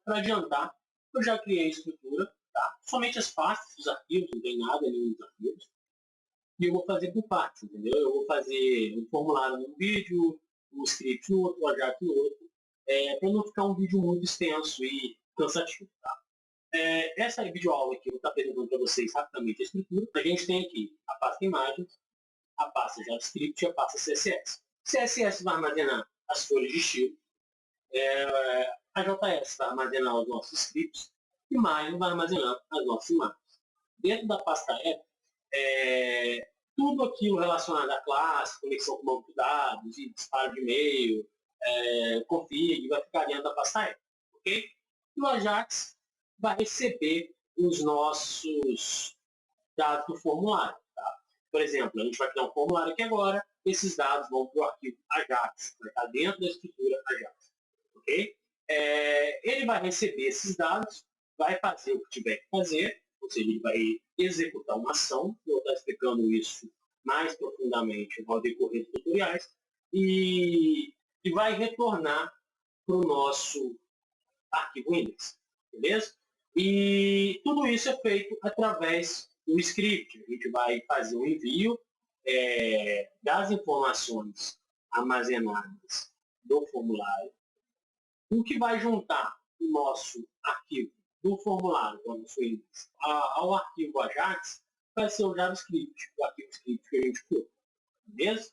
para adiantar, eu já criei a estrutura, tá? Somente as pastas dos arquivos, não tem nada nenhum dos arquivos. E eu vou fazer por partes, entendeu? Eu vou fazer um formulário num vídeo, um script no outro, um Ajax no outro, para não ficar um vídeo muito extenso e cansativo, tá? Essa videoaula aqui eu vou estar apresentando para vocês rapidamente a estrutura. A gente tem aqui a pasta imagens, a pasta JavaScript e a pasta CSS. CSS vai armazenar as folhas de estilo, a JS vai armazenar os nossos scripts e mais vai armazenar as nossas imagens. Dentro da pasta app, tudo aquilo relacionado à classe, conexão com banco de dados, disparo de e-mail, config, vai ficar dentro da pasta app, ok? E o Ajax vai receber os nossos dados do formulário. Tá? Por exemplo, a gente vai criar um formulário aqui agora, esses dados vão para o arquivo Ajax, vai estar dentro da estrutura Ajax. Okay? Ele vai receber esses dados, vai fazer o que tiver que fazer, ou seja, ele vai executar uma ação, eu vou estar explicando isso mais profundamente ao decorrer dos tutoriais, e vai retornar para o nosso arquivo index, beleza? E tudo isso é feito através do script. A gente vai fazer um envio das informações armazenadas do formulário, o que vai juntar o nosso arquivo do formulário, o nosso index, ao arquivo Ajax, vai ser o JavaScript, o arquivo script que a gente criou, beleza?